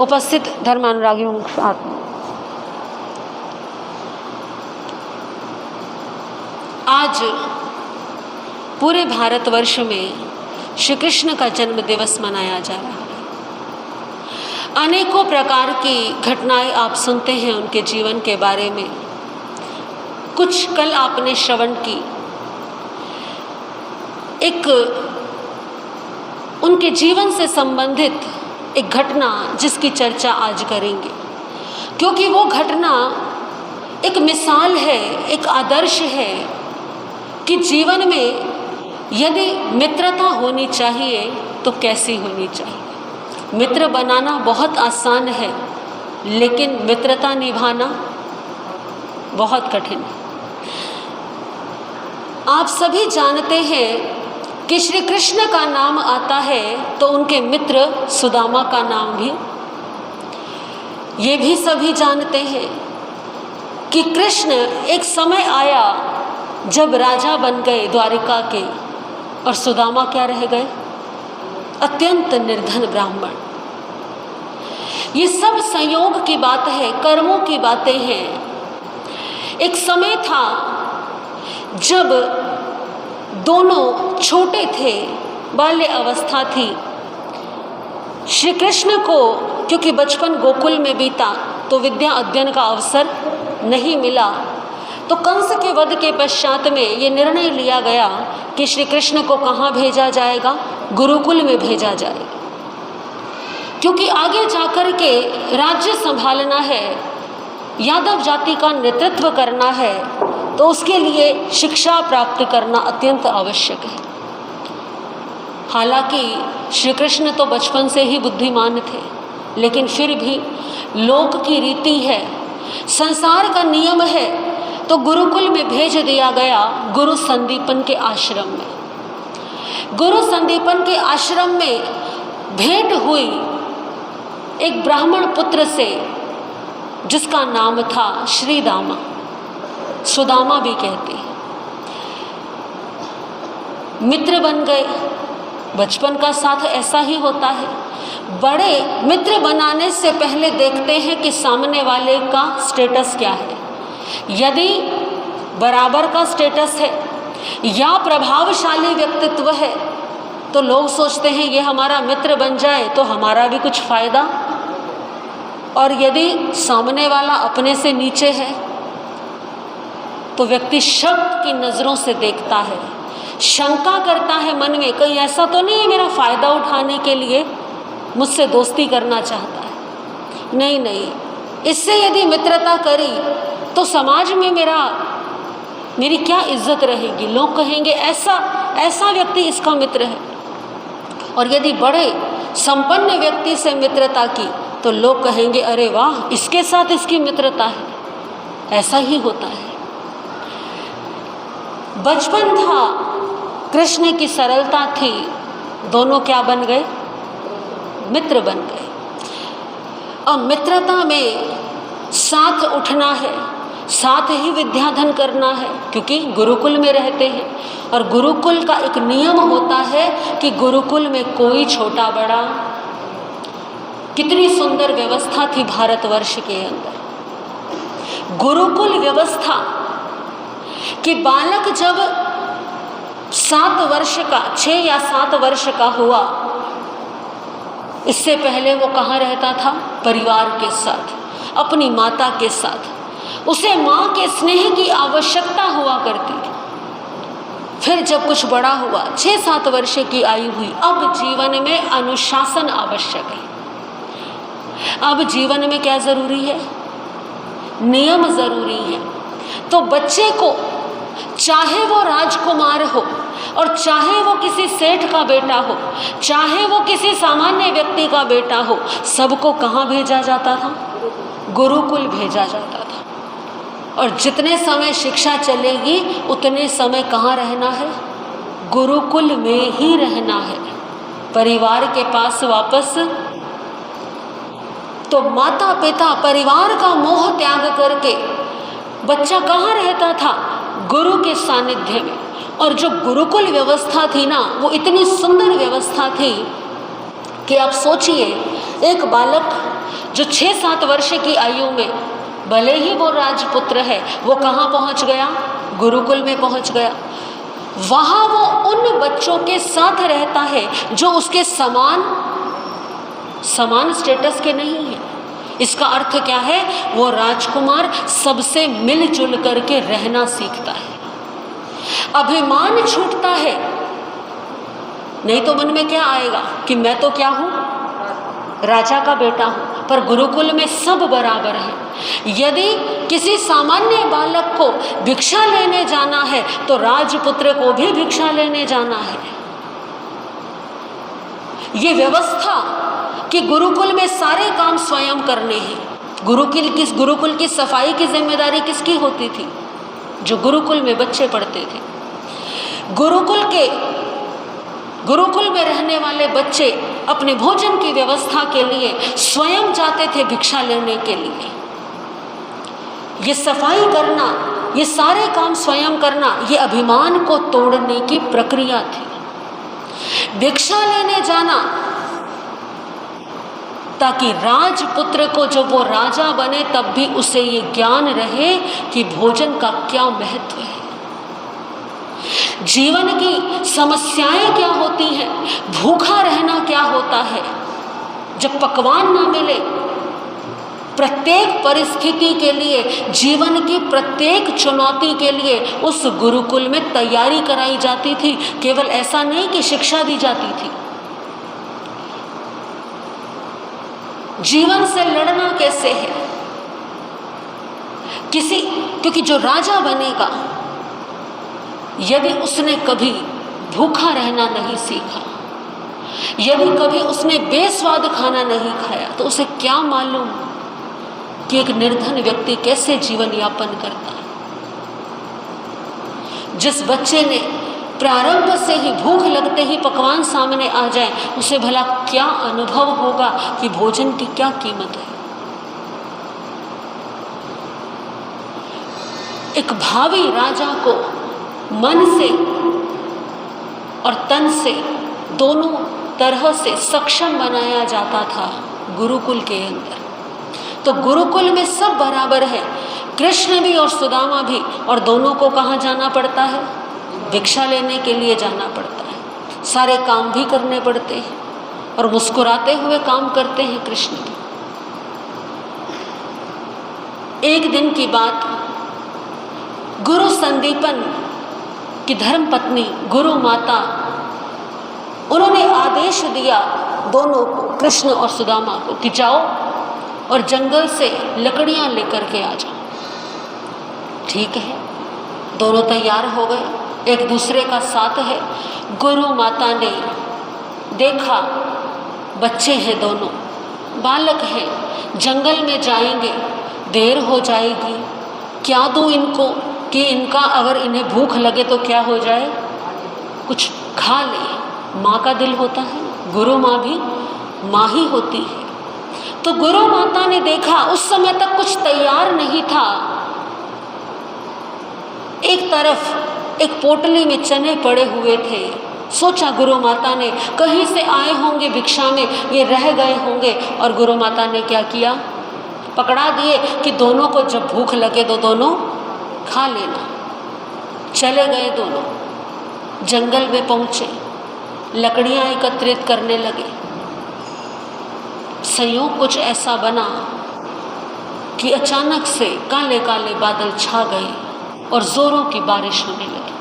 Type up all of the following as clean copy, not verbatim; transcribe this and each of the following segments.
उपस्थित धर्मानुरागियों आत्मा, आज पूरे भारतवर्ष में श्री कृष्ण का जन्म दिवस मनाया जा रहा है। अनेकों प्रकार की घटनाएं आप सुनते हैं उनके जीवन के बारे में। कुछ कल आपने श्रवण की, एक उनके जीवन से संबंधित एक घटना जिसकी चर्चा आज करेंगे, क्योंकि वो घटना एक मिसाल है, एक आदर्श है कि जीवन में यदि मित्रता होनी चाहिए तो कैसी होनी चाहिए। मित्र बनाना बहुत आसान है, लेकिन मित्रता निभाना बहुत कठिन है। आप सभी जानते हैं कि श्री कृष्ण का नाम आता है तो उनके मित्र सुदामा का नाम भी। ये भी सभी जानते हैं कि कृष्ण एक समय आया जब राजा बन गए द्वारिका के, और सुदामा क्या रह गए? अत्यंत निर्धन ब्राह्मण। ये सब संयोग की बात है, कर्मों की बातें हैं। एक समय था जब दोनों छोटे थे, बाल्य अवस्था थी। श्री कृष्ण को क्योंकि बचपन गोकुल में बीता तो विद्या अध्ययन का अवसर नहीं मिला, तो कंस के वध के पश्चात में ये निर्णय लिया गया कि श्री कृष्ण को कहाँ भेजा जाएगा? गुरुकुल में भेजा जाएगा, क्योंकि आगे जाकर के राज्य संभालना है, यादव जाति का नेतृत्व करना है, तो उसके लिए शिक्षा प्राप्त करना अत्यंत आवश्यक है। हालांकि श्री कृष्ण तो बचपन से ही बुद्धिमान थे, लेकिन फिर भी लोक की रीति है, संसार का नियम है, तो गुरुकुल में भेज दिया गया गुरु संदीपन के आश्रम में। गुरु संदीपन के आश्रम में भेंट हुई एक ब्राह्मण पुत्र से जिसका नाम था श्रीदामा, सुदामा भी कहते हैं। मित्र बन गए। बचपन का साथ ऐसा ही होता है, बड़े मित्र बनाने से पहले देखते हैं कि सामने वाले का स्टेटस क्या है। यदि बराबर का स्टेटस है या प्रभावशाली व्यक्तित्व है तो लोग सोचते हैं ये हमारा मित्र बन जाए तो हमारा भी कुछ फायदा, और यदि सामने वाला अपने से नीचे है तो व्यक्ति शक की नज़रों से देखता है, शंका करता है मन में, कहीं ऐसा तो नहीं है मेरा फ़ायदा उठाने के लिए मुझसे दोस्ती करना चाहता है। नहीं, इससे यदि मित्रता करी तो समाज में मेरी क्या इज्जत रहेगी? लोग कहेंगे ऐसा व्यक्ति इसका मित्र है। और यदि बड़े संपन्न व्यक्ति से मित्रता की तो लोग कहेंगे अरे वाह, इसके साथ इसकी मित्रता है। ऐसा ही होता है। बचपन था, कृष्ण की सरलता थी, दोनों क्या बन गए? मित्र बन गए। और मित्रता में साथ उठना है, साथ ही विद्याधन करना है, क्योंकि गुरुकुल में रहते हैं। और गुरुकुल का एक नियम होता है कि गुरुकुल में कोई छोटा बड़ा। कितनी सुंदर व्यवस्था थी भारतवर्ष के अंदर, गुरुकुल व्यवस्था कि बालक जब 7 वर्ष का, 6 या 7 वर्ष का हुआ, इससे पहले वो कहाँ रहता था? परिवार के साथ, अपनी माता के साथ। उसे माँ के स्नेह की आवश्यकता हुआ करती थी। फिर जब कुछ बड़ा हुआ, 6-7 वर्ष की आयु हुई, अब जीवन में अनुशासन आवश्यक है। अब जीवन में क्या जरूरी है? नियम जरूरी है। तो बच्चे को, चाहे वो राजकुमार हो और चाहे वो किसी सेठ का बेटा हो, चाहे वो किसी सामान्य व्यक्ति का बेटा हो, सबको कहाँ भेजा जाता था? गुरुकुल भेजा जाता था। और जितने समय शिक्षा चलेगी उतने समय कहाँ रहना है? गुरुकुल में ही रहना है, परिवार के पास वापस। तो माता पिता परिवार का मोह त्याग करके बच्चा कहाँ रहता था? गुरु के सानिध्य में। और जो गुरुकुल व्यवस्था थी ना, वो इतनी सुंदर व्यवस्था थी कि आप सोचिए, एक बालक जो 6-7 वर्ष की आयु में, भले ही वो राजपुत्र है, वो कहाँ पहुँच गया? गुरुकुल में पहुँच गया। वहाँ वो उन बच्चों के साथ रहता है जो उसके समान स्टेटस के नहीं है। इसका अर्थ क्या है? वो राजकुमार सबसे मिलजुल करके रहना सीखता है। अभिमान छूटता है, नहीं तो मन में क्या आएगा कि मैं तो क्या हूँ? राजा का बेटा हूँ। पर गुरुकुल में सब बराबर है। यदि किसी सामान्य बालक को भिक्षा लेने जाना है तो राजपुत्र को भी भिक्षा लेने जाना है। ये व्यवस्था कि गुरुकुल में सारे काम स्वयं करने हैं। गुरुकुल की सफाई की जिम्मेदारी किसकी होती थी? जो गुरुकुल में बच्चे पढ़ते थे। गुरुकुल में रहने वाले बच्चे अपने भोजन की व्यवस्था के लिए स्वयं जाते थे भिक्षा लेने के लिए। ये सफाई करना, ये सारे काम स्वयं करना, ये अभिमान को तोड़ने की प्रक्रिया थी। भिक्षा लेने जाना ताकि राजपुत्र को जब वो राजा बने तब भी उसे ये ज्ञान रहे कि भोजन का क्या महत्व है, जीवन की समस्याएं क्या होती हैं, भूखा रहना क्या होता है जब पकवान ना मिले। प्रत्येक परिस्थिति के लिए, जीवन की प्रत्येक चुनौती के लिए उस गुरुकुल में तैयारी कराई जाती थी। केवल ऐसा नहीं कि शिक्षा दी जाती थी। जीवन से लड़ना कैसे है क्योंकि जो राजा बनेगा, यदि उसने कभी भूखा रहना नहीं सीखा, यदि कभी उसने बेस्वाद खाना नहीं खाया, तो उसे क्या मालूम कि एक निर्धन व्यक्ति कैसे जीवन यापन करता है। जिस बच्चे ने प्रारंभ से ही भूख लगते ही पकवान सामने आ जाए, उसे भला क्या अनुभव होगा कि भोजन की क्या कीमत है। एक भावी राजा को मन से और तन से दोनों तरह से सक्षम बनाया जाता था गुरुकुल के अंदर। तो गुरुकुल में सब बराबर है, कृष्ण भी और सुदामा भी, और दोनों को कहाँ जाना पड़ता है? भिक्षा लेने के लिए जाना पड़ता है। सारे काम भी करने पड़ते हैं और मुस्कुराते हुए काम करते हैं कृष्ण। एक दिन की बात, गुरु संदीपन की धर्मपत्नी गुरु माता, उन्होंने आदेश दिया दोनों को, कृष्ण और सुदामा को, कि जाओ और जंगल से लकड़ियां लेकर के आ जाओ। ठीक है, दोनों तैयार हो गए, एक दूसरे का साथ है। गुरु माता ने देखा बच्चे हैं, दोनों बालक हैं, जंगल में जाएंगे, देर हो जाएगी, क्या दूँ इनको कि इनका अगर इन्हें भूख लगे तो क्या हो जाए, कुछ खा ले। माँ का दिल होता है, गुरु माँ भी माँ ही होती है। तो गुरु माता ने देखा, उस समय तक कुछ तैयार नहीं था। एक तरफ एक पोटली में चने पड़े हुए थे। सोचा गुरु माता ने कहीं से आए होंगे भिक्षा में, ये रह गए होंगे, और गुरु माता ने क्या किया, पकड़ा दिए कि दोनों को जब भूख लगे तो दोनों खा लेना। चले गए दोनों, जंगल में पहुँचे, लकड़ियाँ एकत्रित करने लगे। संयोग कुछ ऐसा बना कि अचानक से काले काले बादल छा गए और जोरों की बारिश होने लगी।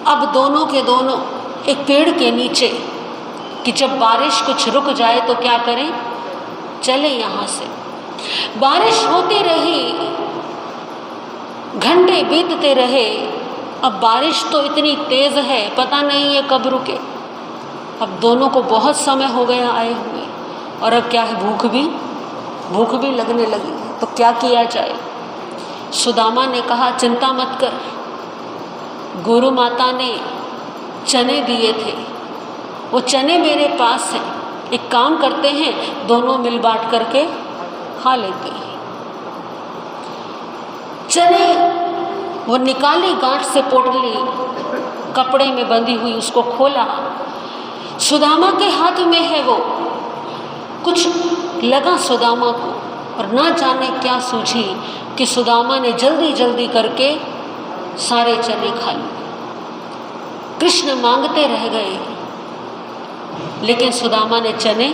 अब दोनों के दोनों एक पेड़ के नीचे, कि जब बारिश कुछ रुक जाए तो क्या करें, चले यहाँ से। बारिश होती रही, घंटे बीतते रहे। अब बारिश तो इतनी तेज़ है, पता नहीं है कब रुके। अब दोनों को बहुत समय हो गया आए हुए, और अब क्या है, भूख भी लगने लगी। तो क्या किया जाए? सुदामा ने कहा, चिंता मत कर, गुरु माता ने चने दिए थे, वो चने मेरे पास हैं, एक काम करते हैं, दोनों मिल बांट करके खा लेते हैं। चने वो निकाली गांठ से पोटली, कपड़े में बंधी हुई, उसको खोला। सुदामा के हाथ में है वो, कुछ लगा सुदामा को और ना जाने क्या सूझी कि सुदामा ने जल्दी जल्दी करके सारे चने खा लिए। कृष्ण मांगते रह गए, लेकिन सुदामा ने चने,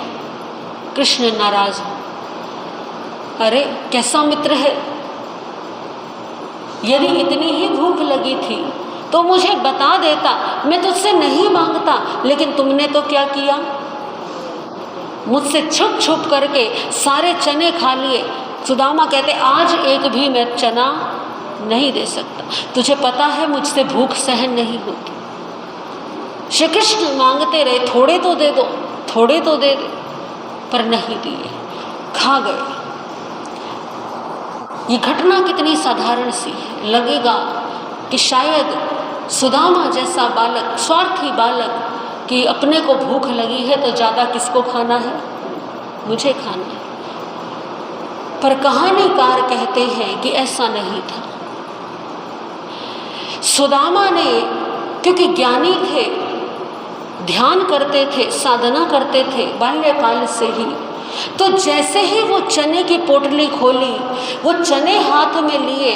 कृष्ण नाराज हो। अरे कैसा मित्र है, यदि इतनी ही भूख लगी थी तो मुझे बता देता, मैं तुझसे नहीं मांगता, लेकिन तुमने तो क्या किया, मुझसे छुप छुप करके सारे चने खा लिए। सुदामा कहते आज एक भी मैं चना नहीं दे सकता, तुझे पता है मुझसे भूख सहन नहीं होती। श्री कृष्ण मांगते रहे, थोड़े तो दे दो, थोड़े तो दे दे, पर नहीं दिए, खा गए। ये घटना कितनी साधारण सी है, लगेगा कि शायद सुदामा जैसा बालक, स्वार्थी बालक, कि अपने को भूख लगी है तो ज़्यादा किसको खाना है, मुझे खाना है। पर कहानीकार कहते हैं कि ऐसा नहीं था। सुदामा ने, क्योंकि ज्ञानी थे, ध्यान करते थे, साधना करते थे बाल्यकाल से ही, तो जैसे ही वो चने की पोटली खोली, वो चने हाथ में लिए,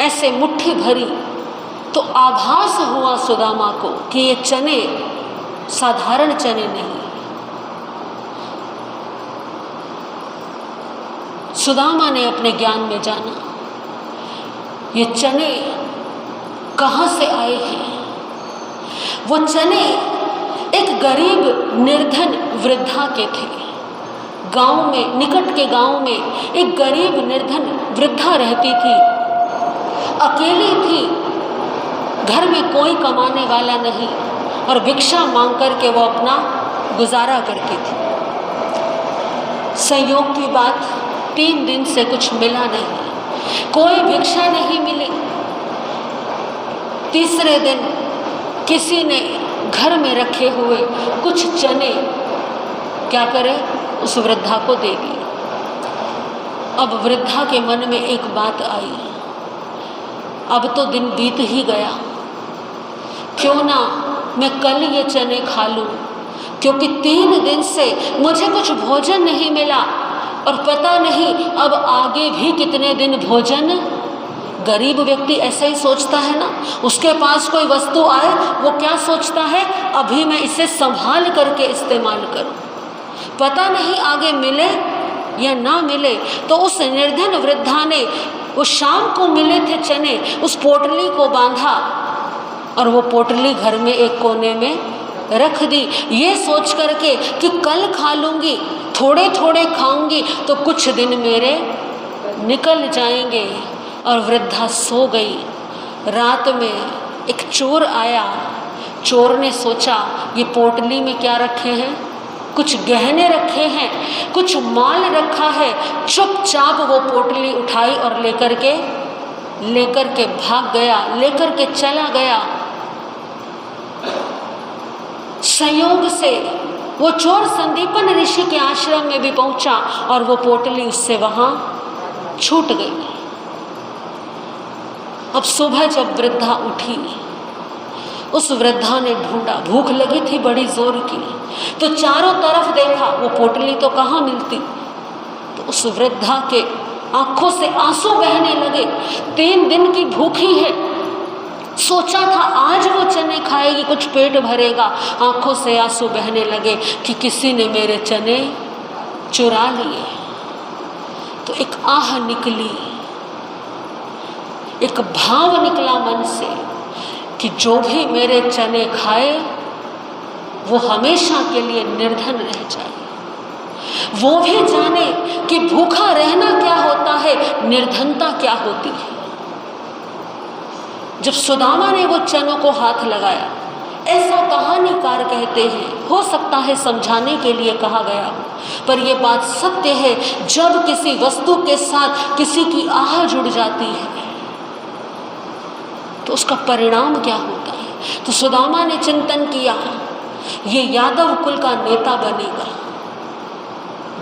ऐसे मुट्ठी भरी, तो आभास हुआ सुदामा को कि ये चने साधारण चने नहीं। सुदामा ने अपने ज्ञान में जाना ये चने कहाँ से आए हैं। वो चने एक गरीब निर्धन वृद्धा के थे। गांव में, निकट के गांव में एक गरीब निर्धन वृद्धा रहती थी, अकेली थी, घर में कोई कमाने वाला नहीं, और भिक्षा मांग कर के वो अपना गुजारा करती थी। संयोग की बात, 3 दिन से कुछ मिला नहीं, कोई भिक्षा नहीं मिली। तीसरे दिन किसी ने घर में रखे हुए कुछ चने क्या करे, उस वृद्धा को दे दिए। अब वृद्धा के मन में एक बात आई, अब तो दिन बीत ही गया, क्यों ना मैं कल ये चने खा लूं, क्योंकि 3 दिन से मुझे कुछ भोजन नहीं मिला, और पता नहीं अब आगे भी कितने दिन भोजन। गरीब व्यक्ति ऐसा ही सोचता है ना, उसके पास कोई वस्तु आए वो क्या सोचता है, अभी मैं इसे संभाल करके इस्तेमाल करूं, पता नहीं आगे मिले या ना मिले। तो उस निर्धन वृद्धा ने वो शाम को मिले थे चने, उस पोटली को बांधा और वो पोटली घर में एक कोने में रख दी, ये सोच करके कि कल खा लूँगी, थोड़े थोड़े खाऊंगी तो कुछ दिन मेरे निकल जाएंगे। और वृद्धा सो गई। रात में एक चोर आया, चोर ने सोचा ये पोटली में क्या रखे हैं, कुछ गहने रखे हैं, कुछ माल रखा है। चुपचाप वो पोटली उठाई और लेकर के भाग गया, लेकर के चला गया। संयोग से वो चोर संदीपन ऋषि के आश्रम में भी पहुंचा और वो पोटली उससे वहां छूट गई। अब सुबह जब वृद्धा उठी, उस वृद्धा ने ढूंढा, भूख लगी थी बड़ी जोर की, तो चारों तरफ देखा, वो पोटली तो कहाँ मिलती। तो उस वृद्धा के आंखों से आंसू बहने लगे, 3 दिन की भूखी है, सोचा था आज वो चने खाएगी, कुछ पेट भरेगा। आंखों से आंसू बहने लगे कि किसी ने मेरे चने चुरा लिए। तो एक आह निकली, एक भाव निकला मन से कि जो भी मेरे चने खाए वो हमेशा के लिए निर्धन रह जाए, वो भी जाने कि भूखा रहना क्या होता है, निर्धनता क्या होती है। जब सुदामा ने वो चनों को हाथ लगाया, ऐसा कहानीकार कहते हैं, हो सकता है समझाने के लिए कहा गया हो, पर यह बात सत्य है, जब किसी वस्तु के साथ किसी की आह जुड़ जाती है तो उसका परिणाम क्या होता है। तो सुदामा ने चिंतन किया, ये यादव कुल का नेता बनेगा,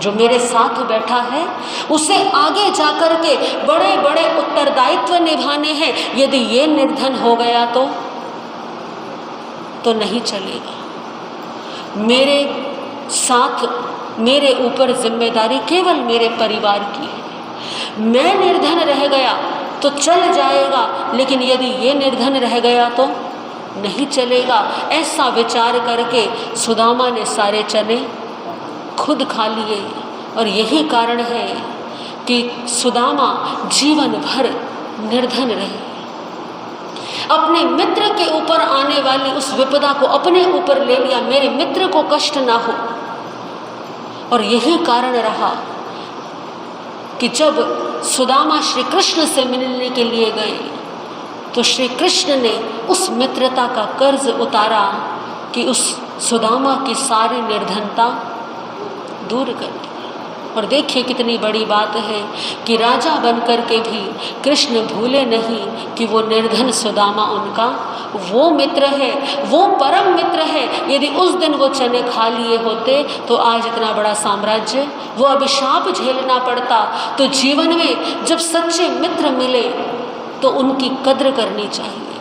जो मेरे साथ बैठा है उसे आगे जाकर के बड़े बड़े उत्तरदायित्व निभाने हैं। यदि ये निर्धन हो गया तो नहीं चलेगा। मेरे साथ मेरे ऊपर जिम्मेदारी केवल मेरे परिवार की है। मैं निर्धन रह गया तो चल जाएगा, लेकिन यदि ये निर्धन रह गया तो नहीं चलेगा। ऐसा विचार करके सुदामा ने सारे चने खुद खा लिए। और यही कारण है कि सुदामा जीवन भर निर्धन रहे। अपने मित्र के ऊपर आने वाली उस विपदा को अपने ऊपर ले लिया, मेरे मित्र को कष्ट ना हो। और यही कारण रहा कि जब सुदामा श्री कृष्ण से मिलने के लिए गए तो श्री कृष्ण ने उस मित्रता का कर्ज उतारा कि उस सुदामा की सारी निर्धनता दूर कर दी। और देखिए कितनी बड़ी बात है कि राजा बनकर के भी कृष्ण भूले नहीं कि वो निर्धन सुदामा उनका वो मित्र है, वो परम मित्र है। यदि उस दिन वो चने खा लिए होते तो आज इतना बड़ा साम्राज्य, वो अभिशाप झेलना पड़ता। तो जीवन में जब सच्चे मित्र मिले तो उनकी कद्र करनी चाहिए,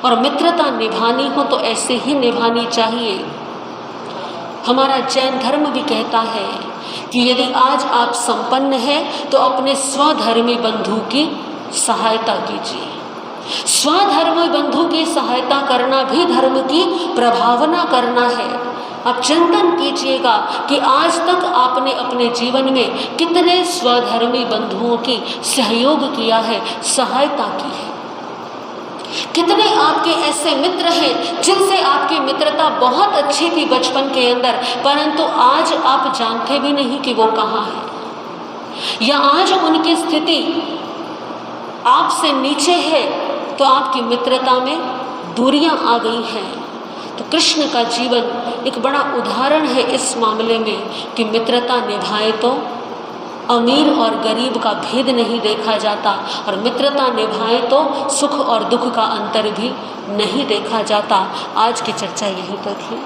और मित्रता निभानी हो तो ऐसे ही निभानी चाहिए। हमारा जैन धर्म भी कहता है कि यदि आज आप संपन्न हैं तो अपने स्वधर्मी बंधु की सहायता कीजिए। स्वधर्मी बंधु की सहायता करना भी धर्म की प्रभावना करना है। आप चिंतन कीजिएगा कि आज तक आपने अपने जीवन में कितने स्वधर्मी बंधुओं की सहयोग किया है, सहायता की है। कितने आपके ऐसे मित्र हैं जिनसे आपकी मित्रता बहुत अच्छी थी बचपन के अंदर, परंतु आज आप जानते भी नहीं कि वो कहाँ है, या आज उनकी स्थिति आपसे नीचे है तो आपकी मित्रता में दूरियां आ गई हैं। तो कृष्ण का जीवन एक बड़ा उदाहरण है इस मामले में कि मित्रता निभाए तो अमीर और गरीब का भेद नहीं देखा जाता, और मित्रता निभाए तो सुख और दुख का अंतर भी नहीं देखा जाता। आज की चर्चा यहीं तक है।